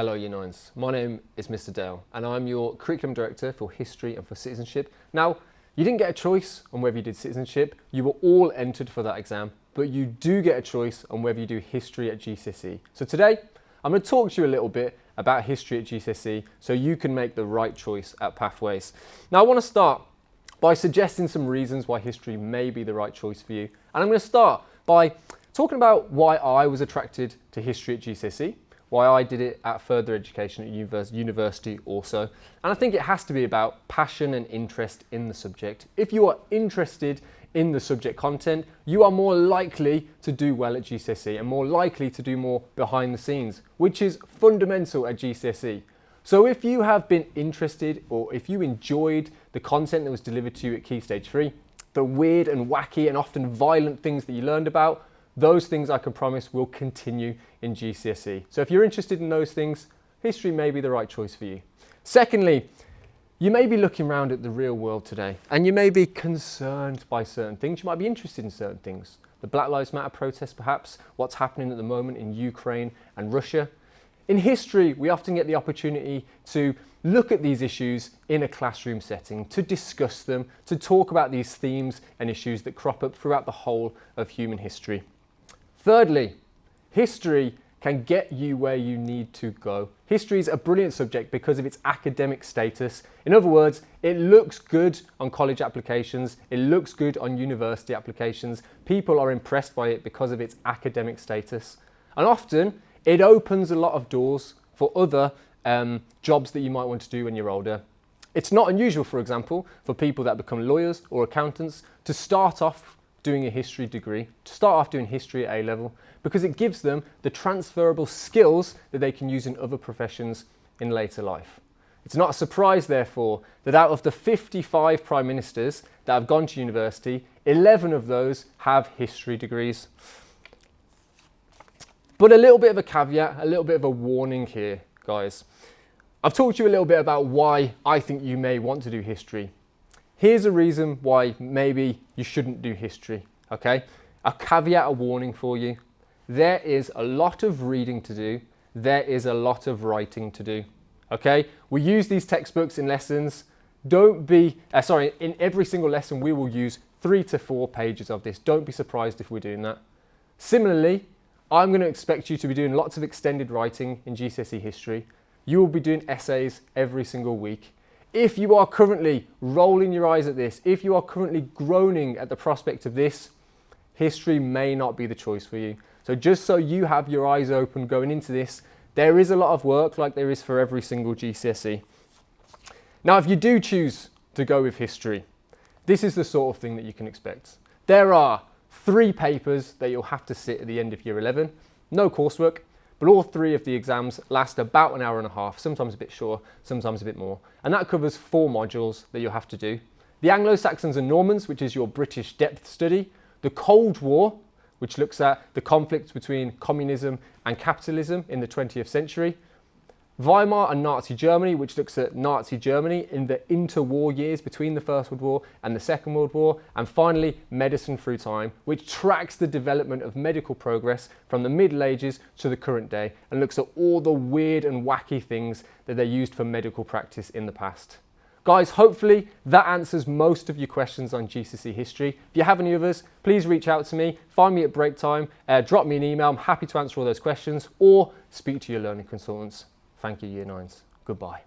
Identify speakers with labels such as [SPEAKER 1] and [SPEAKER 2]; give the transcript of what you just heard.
[SPEAKER 1] Hello Year 9s, my name is Mr. Dale and I'm your Curriculum Director for History and for Citizenship. Now, you didn't get a choice on whether you did citizenship, you were all entered for that exam, but you do get a choice on whether you do history at GCSE. So today, I'm going to talk to you a little bit about history at GCSE so you can make the right choice at Pathways. Now, I want to start by suggesting some reasons why history may be the right choice for you. And I'm going to start by talking about why I was attracted to history at GCSE, why I did it at further education at university also. And I think it has to be about passion and interest in the subject. If you are interested in the subject content, you are more likely to do well at GCSE and more likely to do more behind the scenes, which is fundamental at GCSE. So if you have been interested or if you enjoyed the content that was delivered to you at Key Stage 3, the weird and wacky and often violent things that you learned about, those things I can promise will continue in GCSE. So if you're interested in those things, history may be the right choice for you. Secondly, you may be looking around at the real world today and you may be concerned by certain things. You might be interested in certain things. The Black Lives Matter protests perhaps, what's happening at the moment in Ukraine and Russia. In history, we often get the opportunity to look at these issues in a classroom setting, to discuss them, to talk about these themes and issues that crop up throughout the whole of human history. Thirdly, history can get you where you need to go. History is a brilliant subject because of its academic status. In other words, it looks good on college applications, it looks good on university applications. People are impressed by it because of its academic status. And often, it opens a lot of doors for other jobs that you might want to do when you're older. It's not unusual, for example, for people that become lawyers or accountants to start off doing a history degree, to start off doing history at A level, because it gives them the transferable skills that they can use in other professions in later life. It's not a surprise, therefore, that out of the 55 prime ministers that have gone to university, 11 of those have history degrees. But a little bit of a caveat, a little bit of a warning here, guys. I've talked to you a little bit about why I think you may want to do history. Here's a reason why maybe you shouldn't do history, okay? A caveat, a warning for you. There is a lot of reading to do. There is a lot of writing to do, okay? We use these textbooks in lessons. In every single lesson we will use 3 to 4 pages of this. Don't be surprised if we're doing that. Similarly, I'm going to expect you to be doing lots of extended writing in GCSE history. You will be doing essays every single week. If you are currently rolling your eyes at this, if you are currently groaning at the prospect of this, history may not be the choice for you. So just so you have your eyes open going into this, there is a lot of work like there is for every single GCSE. Now, if you do choose to go with history, this is the sort of thing that you can expect. There are 3 papers that you'll have to sit at the end of year 11, no coursework, but all 3 of the exams last about an hour and a half, sometimes a bit shorter, sometimes a bit more. And that covers 4 modules that you'll have to do. The Anglo-Saxons and Normans, which is your British depth study. The Cold War, which looks at the conflict between communism and capitalism in the 20th century. Weimar and Nazi Germany, which looks at Nazi Germany in the interwar years between the First World War and the Second World War. And finally, Medicine Through Time, which tracks the development of medical progress from the Middle Ages to the current day and looks at all the weird and wacky things that they used for medical practice in the past. Guys, hopefully that answers most of your questions on GCSE history. If you have any others, please reach out to me, find me at break time, drop me an email. I'm happy to answer all those questions or speak to your learning consultants. Thank you, Year 9s. Goodbye.